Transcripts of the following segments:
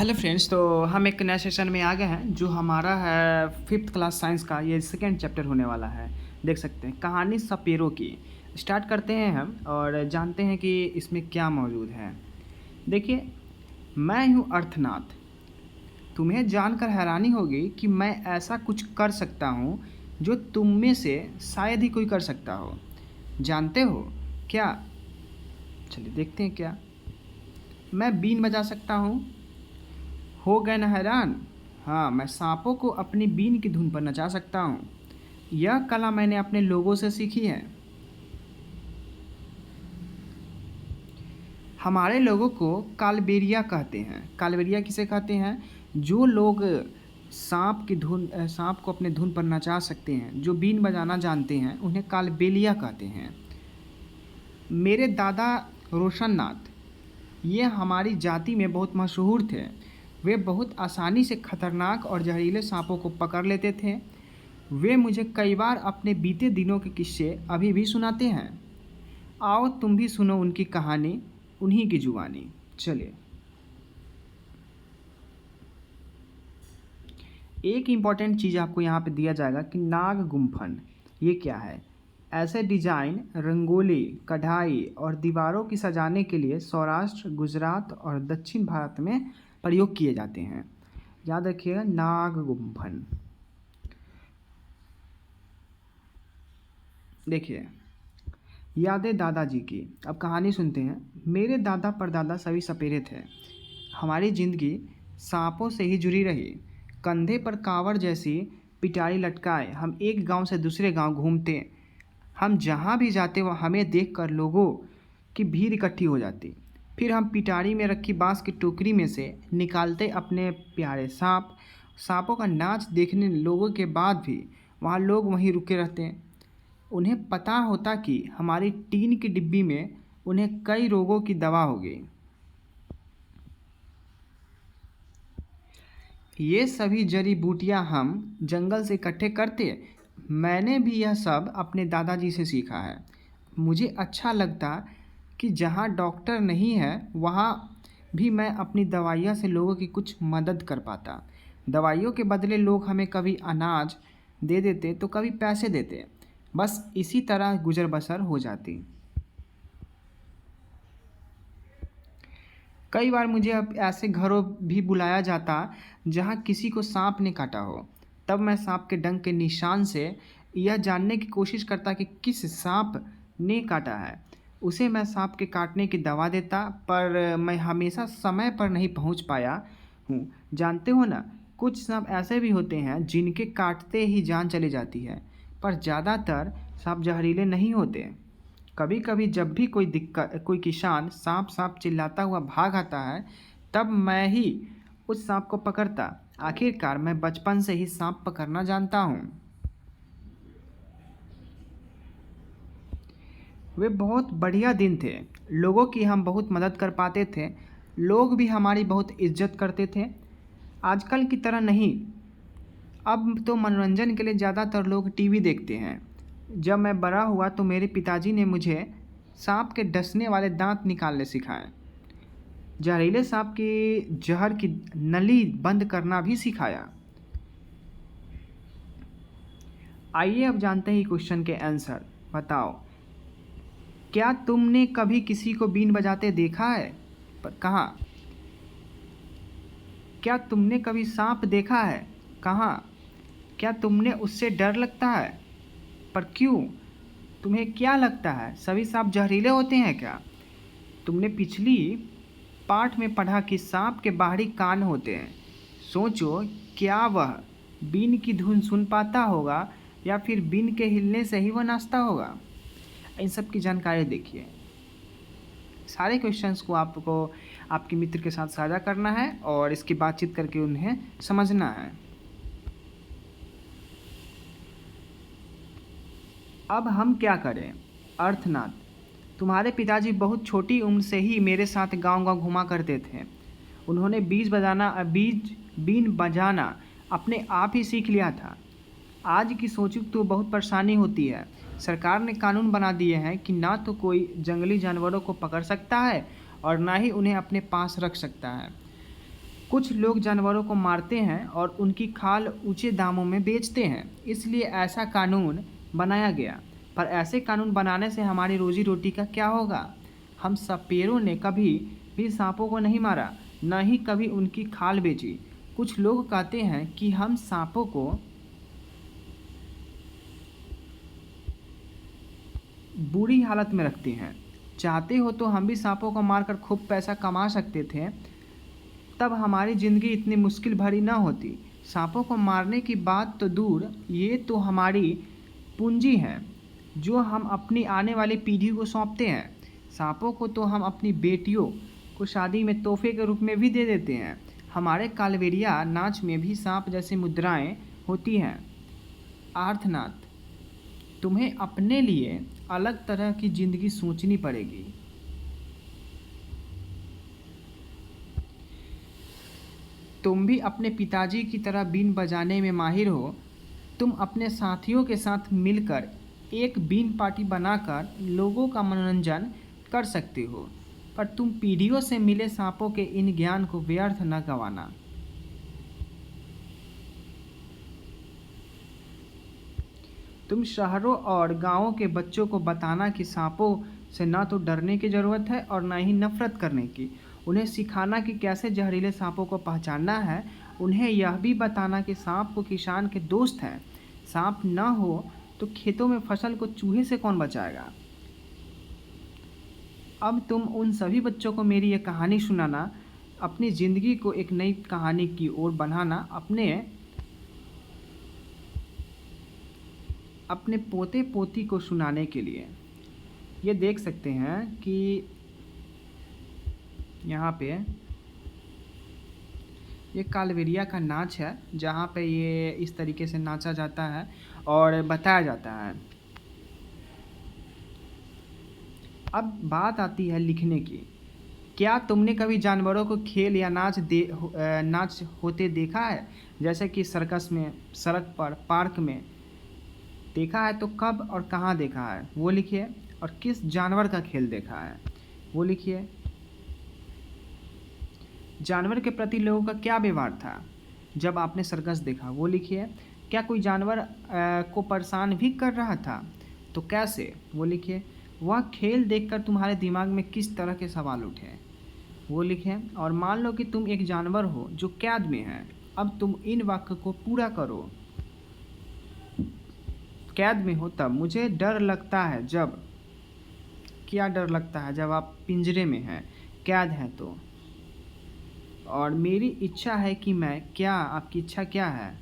Hello friends, तो हम एक नया सेशन में आ गए हैं जो हमारा है फिफ्थ क्लास साइंस का। ये सेकेंड चैप्टर होने वाला है। देख सकते हैं कहानी सपेरों की। स्टार्ट करते हैं हम और जानते हैं कि इसमें क्या मौजूद है। देखिए, मैं हूँ अर्थनाथ। तुम्हें जानकर हैरानी होगी कि मैं ऐसा कुछ कर सकता हूँ जो तुम में से शायद ही कोई कर सकता हो। जानते हो क्या? चलिए देखते हैं क्या। मैं बीन बजा सकता हूँ। हो गए न हैरान? हाँ, मैं सांपों को अपनी बीन की धुन पर नचा सकता हूँ। यह कला मैंने अपने लोगों से सीखी है। हमारे लोगों को कालबेलिया कहते हैं। कालबेलिया किसे कहते हैं? जो लोग सांप को अपने धुन पर नचा सकते हैं, जो बीन बजाना जानते हैं, उन्हें कालबेलिया कहते हैं। मेरे दादा रोशननाथ, ये हमारी जाति में बहुत मशहूर थे। वे बहुत आसानी से खतरनाक और जहरीले सांपों को पकड़ लेते थे। वे मुझे कई बार अपने बीते दिनों के किस्से अभी भी सुनाते हैं। आओ तुम भी सुनो उनकी कहानी, उन्हीं की जुबानी। चलिए, एक इम्पॉर्टेंट चीज़ आपको यहाँ पे दिया जाएगा कि नाग गुम्फन ये क्या है। ऐसे डिजाइन रंगोली, कढ़ाई और दीवारों की सजाने के लिए सौराष्ट्र, गुजरात और दक्षिण भारत में प्रयोग किए जाते हैं। याद रखिएगा, नाग गुम्फन। देखिए, यादें दादाजी की। अब कहानी सुनते हैं। मेरे दादा परदादा सभी सपेरे थे। हमारी जिंदगी सांपों से ही जुड़ी रही। कंधे पर कांवड़ जैसी पिटारी लटकाए हम एक गांव से दूसरे गांव घूमते। हम जहां भी जाते वह हमें देखकर लोगों की भीड़ इकट्ठी हो जाती। फिर हम पिटारी में रखी बांस की टोकरी में से निकालते अपने प्यारे सांप। सांपों का नाच देखने लोगों के बाद भी वहाँ लोग वहीं रुके रहते। उन्हें पता होता कि हमारी टीन की डिब्बी में उन्हें कई रोगों की दवा होगी। ये सभी जड़ी बूटियां हम जंगल से इकट्ठे करते। मैंने भी यह सब अपने दादाजी से सीखा है। मुझे अच्छा लगता कि जहाँ डॉक्टर नहीं है वहाँ भी मैं अपनी दवाइयाँ से लोगों की कुछ मदद कर पाता। दवाइयों के बदले लोग हमें कभी अनाज दे देते तो कभी पैसे देते। बस इसी तरह गुजर बसर हो जाती। कई बार मुझे अब ऐसे घरों भी बुलाया जाता जहाँ किसी को सांप ने काटा हो। तब मैं सांप के डंक के निशान से यह जानने की कोशिश करता कि किस सांप ने काटा है। उसे मैं सांप के काटने की दवा देता, पर मैं हमेशा समय पर नहीं पहुँच पाया हूँ। जानते हो ना, कुछ सांप ऐसे भी होते हैं जिनके काटते ही जान चली जाती है, पर ज़्यादातर सांप जहरीले नहीं होते। कभी कभी जब भी कोई किसान सांप सांप चिल्लाता हुआ भाग आता है, तब मैं ही उस सांप को पकड़ता। आखिरकार मैं बचपन से ही सांप पकड़ना जानता हूँ। वे बहुत बढ़िया दिन थे। लोगों की हम बहुत मदद कर पाते थे। लोग भी हमारी बहुत इज्जत करते थे। आजकल की तरह नहीं। अब तो मनोरंजन के लिए ज़्यादातर लोग टीवी देखते हैं। जब मैं बड़ा हुआ तो मेरे पिताजी ने मुझे सांप के डसने वाले दांत निकालने सिखाए। जहरीले सांप की जहर की नली बंद करना भी सिखाया। आइए अब जानते हैं क्वेश्चन के आंसर। बताओ, क्या तुमने कभी किसी को बीन बजाते देखा है? पर कहाँ? क्या तुमने कभी सांप देखा है? कहाँ? क्या तुमने उससे डर लगता है? पर क्यों? तुम्हें क्या लगता है सभी सांप जहरीले होते हैं क्या? तुमने पिछली पाठ में पढ़ा कि सांप के बाहरी कान होते हैं। सोचो, क्या वह बीन की धुन सुन पाता होगा या फिर बीन के हिलने से ही वह नाचता होगा? इन सब की जानकारी देखिए। सारे क्वेश्चंस को आपको आपके मित्र के साथ साझा करना है और इसकी बातचीत करके उन्हें समझना है। अब हम क्या करें? अर्थनाथ, तुम्हारे पिताजी बहुत छोटी उम्र से ही मेरे साथ गांव-गांव घुमा करते थे। उन्होंने बीन बजाना अपने आप ही सीख लिया था। आज की सोचो तो बहुत परेशानी होती है। सरकार ने कानून बना दिए हैं कि ना तो कोई जंगली जानवरों को पकड़ सकता है और ना ही उन्हें अपने पास रख सकता है। कुछ लोग जानवरों को मारते हैं और उनकी खाल ऊंचे दामों में बेचते हैं, इसलिए ऐसा कानून बनाया गया। पर ऐसे कानून बनाने से हमारी रोजी रोटी का क्या होगा? हम सपेरों ने कभी भी सांपों को नहीं मारा, न ही कभी उनकी खाल बेची। कुछ लोग कहते हैं कि हम सांपों को बुरी हालत में रखते हैं। चाहते हो तो हम भी सांपों को मारकर खूब पैसा कमा सकते थे, तब हमारी ज़िंदगी इतनी मुश्किल भरी ना होती। सांपों को मारने की बात तो दूर, ये तो हमारी पूंजी है जो हम अपनी आने वाली पीढ़ी को सौंपते हैं। सांपों को तो हम अपनी बेटियों को शादी में तोहफे के रूप में भी दे देते हैं। हमारे कालबेलिया नाच में भी सांप जैसी मुद्राएं होती हैं। आर्थनाथ, तुम्हें अपने लिए अलग तरह की ज़िंदगी सोचनी पड़ेगी। तुम भी अपने पिताजी की तरह बीन बजाने में माहिर हो। तुम अपने साथियों के साथ मिलकर एक बीन पार्टी बनाकर लोगों का मनोरंजन कर सकते हो, पर तुम पीढ़ियों से मिले सांपों के इन ज्ञान को व्यर्थ न गंवाना। तुम शहरों और गांवों के बच्चों को बताना कि सांपों से ना तो डरने की ज़रूरत है और ना ही नफरत करने की। उन्हें सिखाना कि कैसे जहरीले सांपों को पहचानना है। उन्हें यह भी बताना कि सांप को किसान के दोस्त हैं। सांप ना हो तो खेतों में फसल को चूहे से कौन बचाएगा? अब तुम उन सभी बच्चों को मेरी ये कहानी सुनाना, अपनी ज़िंदगी को एक नई कहानी की ओर बढ़ाना, अपने पोते पोती को सुनाने के लिए। ये देख सकते हैं कि यहाँ पे ये कालबेलिया का नाच है, जहाँ पे ये इस तरीके से नाचा जाता है और बताया जाता है। अब बात आती है लिखने की। क्या तुमने कभी जानवरों को खेल या नाच होते देखा है? जैसे कि सर्कस में, सड़क पर, पार्क में देखा है तो कब और कहाँ देखा है वो लिखिए। और किस जानवर का खेल देखा है वो लिखिए। जानवर के प्रति लोगों का क्या व्यवहार था जब आपने सर्कस देखा वो लिखिए। क्या कोई जानवर को परेशान भी कर रहा था तो कैसे वो लिखिए। वह खेल देखकर तुम्हारे दिमाग में किस तरह के सवाल उठे वो लिखें। और मान लो कि तुम एक जानवर हो जो कैद में है। अब तुम इन वाक्य को पूरा करो। कैद में हो तब मुझे डर लगता है जब। क्या डर लगता है? जब आप पिंजरे में हैं, कैद हैं तो। और मेरी इच्छा है कि मैं क्या, आपकी इच्छा क्या है?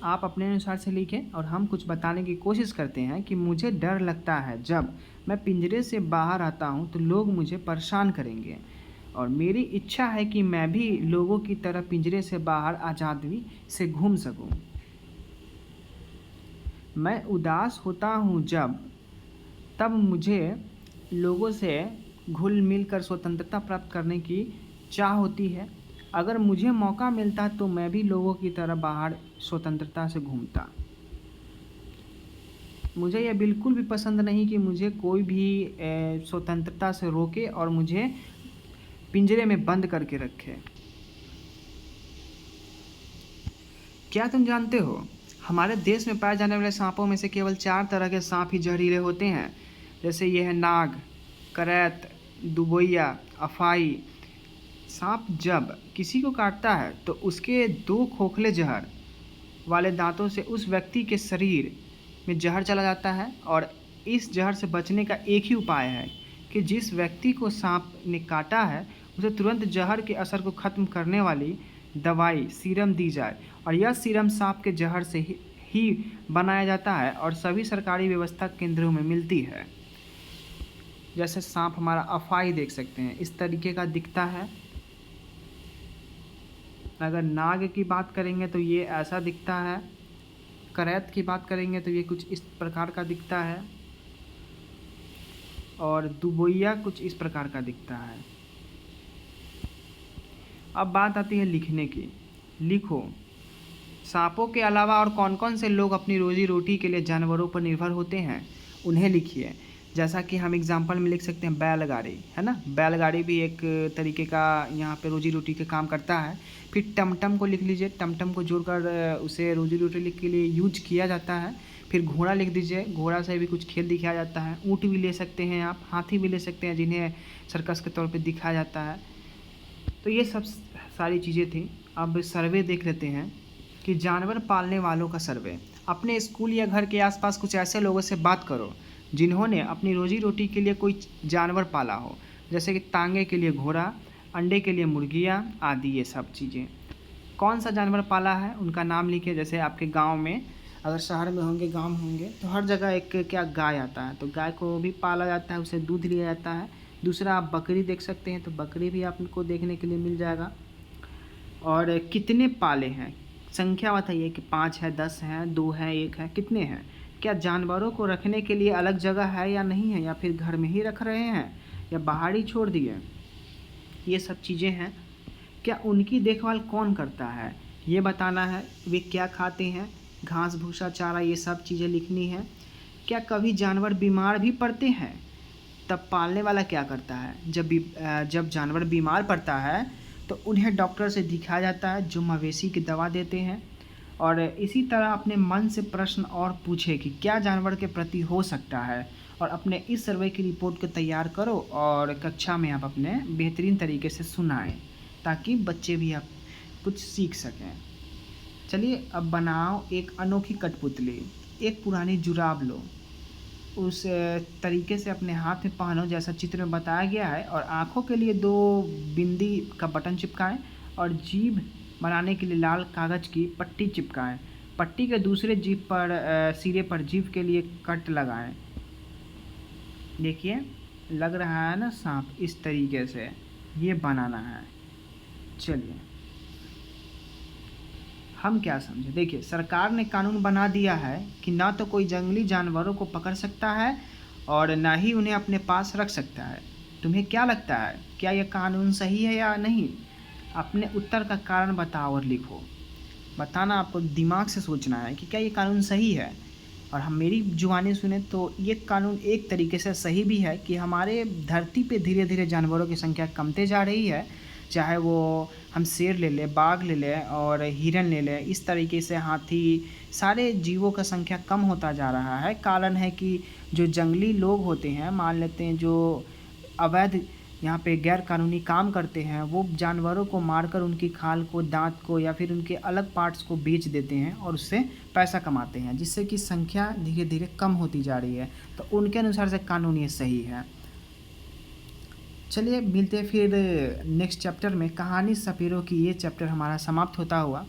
आप अपने अनुसार से लिखें और हम कुछ बताने की कोशिश करते हैं कि मुझे डर लगता है जब मैं पिंजरे से बाहर आता हूं तो लोग मुझे परेशान करेंगे। और मेरी इच्छा है कि मैं भी लोगों की तरह पिंजरे से बाहर आज़ादी से घूम सकूं। मैं उदास होता हूं तब मुझे लोगों से घुल मिल कर स्वतंत्रता प्राप्त करने की चाह होती है। अगर मुझे मौका मिलता तो मैं भी लोगों की तरह बाहर स्वतंत्रता से घूमता। मुझे यह बिल्कुल भी पसंद नहीं कि मुझे कोई भी स्वतंत्रता से रोके और मुझे पिंजरे में बंद करके रखे। क्या तुम जानते हो, हमारे देश में पाए जाने वाले सांपों में से केवल 4 तरह के सांप ही जहरीले होते हैं। जैसे ये है नाग, करैत, दुबोइया, अफाई। सांप जब किसी को काटता है तो उसके 2 खोखले जहर वाले दांतों से उस व्यक्ति के शरीर में जहर चला जाता है। और इस जहर से बचने का एक ही उपाय है कि जिस व्यक्ति को सांप ने काटा है उसे तुरंत जहर के असर को ख़त्म करने वाली दवाई सीरम दी जाए। और यह सीरम सांप के जहर से ही बनाया जाता है और सभी सरकारी व्यवस्था केंद्रों में मिलती है। जैसे सांप हमारा अफाई देख सकते हैं, इस तरीके का दिखता है। अगर नाग की बात करेंगे तो ये ऐसा दिखता है। करैत की बात करेंगे तो ये कुछ इस प्रकार का दिखता है। और दुबोइया कुछ इस प्रकार का दिखता है। अब बात आती है लिखने की। लिखो, सांपों के अलावा और कौन कौन से लोग अपनी रोजी रोटी के लिए जानवरों पर निर्भर होते हैं उन्हें लिखिए। जैसा कि हम एग्जांपल में लिख सकते हैं बैलगाड़ी, है ना। बैलगाड़ी भी एक तरीके का यहाँ पे रोजी रोटी का काम करता है। फिर टमटम को लिख लीजिए, टमटम को जोड़कर उसे रोजी रोटी के लिए यूज किया जाता है। फिर घोड़ा लिख दीजिए, घोड़ा से भी कुछ खेल दिखाया जाता है। ऊँट भी ले सकते हैं आप, हाथी भी ले सकते हैं जिन्हें सर्कस के तौर पे दिखाया जाता है। तो ये सब सारी चीज़ें थी। अब सर्वे देख लेते हैं कि जानवर पालने वालों का सर्वे। अपने स्कूल या घर के आसपास कुछ ऐसे लोगों से बात करो जिन्होंने अपनी रोजी रोटी के लिए कोई जानवर पाला हो, जैसे कि तांगे के लिए घोड़ा, अंडे के लिए मुर्गियाँ आदि ये सब चीज़ें। कौन सा जानवर पाला है उनका नाम लिखिए। जैसे आपके गांव में, अगर शहर में होंगे, गांव में होंगे, तो हर जगह एक क्या गाय आता है, तो गाय को भी पाला जाता है, उसे दूध लिया जाता है। दूसरा आप बकरी देख सकते हैं, तो बकरी भी आपको देखने के लिए मिल जाएगा। और कितने पाले हैं, संख्या बताइए कि 5 है, 10 है, 2 है, 1 है, कितने हैं। क्या जानवरों को रखने के लिए अलग जगह है या नहीं है, या फिर घर में ही रख रहे हैं या बाहर ही छोड़ दिए, ये सब चीज़ें हैं। क्या उनकी देखभाल कौन करता है ये बताना है। वे क्या खाते हैं, घास भूसा चारा, ये सब चीज़ें लिखनी है। क्या कभी जानवर बीमार भी पड़ते हैं, तब पालने वाला क्या करता है। जब जानवर बीमार पड़ता है तो उन्हें डॉक्टर से दिखाया जाता है, जो मवेशी की दवा देते हैं। और इसी तरह अपने मन से प्रश्न और पूछे कि क्या जानवर के प्रति हो सकता है, और अपने इस सर्वे की रिपोर्ट को तैयार करो और कक्षा में आप अपने बेहतरीन तरीके से सुनाएं, ताकि बच्चे भी आप कुछ सीख सकें। चलिए अब बनाओ एक अनोखी कठपुतली। एक पुरानी जुराब लो, उस तरीके से अपने हाथ में पहनो जैसा चित्र में बताया गया है, और आँखों के लिए 2 बिंदी का बटन चिपकाएं, और जीभ बनाने के लिए लाल कागज़ की पट्टी चिपकाएं। पट्टी के दूसरे जीभ पर सिरे पर जीभ के लिए कट लगाएं। देखिए लग रहा है ना सांप, इस तरीके से ये बनाना है। चलिए हम क्या समझे। देखिए सरकार ने कानून बना दिया है कि ना तो कोई जंगली जानवरों को पकड़ सकता है और ना ही उन्हें अपने पास रख सकता है। तुम्हें क्या लगता है, क्या यह कानून सही है या नहीं। अपने उत्तर का कारण बताओ और लिखो। बताना आपको दिमाग से सोचना है कि क्या ये कानून सही है। और हम मेरी जुबानी सुने तो ये कानून एक तरीके से सही भी है कि हमारे धरती पे धीरे धीरे जानवरों की संख्या कमते जा रही है। चाहे वो हम शेर ले लें, बाघ ले लें और हिरन ले लें, इस तरीके से हाथी, सारे जीवों का संख्या कम होता जा रहा है। कारण है कि जो जंगली लोग होते हैं, मान लेते हैं जो अवैध यहाँ पे गैर कानूनी काम करते हैं, वो जानवरों को मारकर उनकी खाल को, दांत को या फिर उनके अलग पार्ट्स को बेच देते हैं और उससे पैसा कमाते हैं, जिससे कि संख्या धीरे धीरे कम होती जा रही है। तो उनके अनुसार से कानून ये सही है। चलिए मिलते हैं फिर नेक्स्ट चैप्टर में। कहानी सपेरों की ये चैप्टर हमारा समाप्त होता हुआ।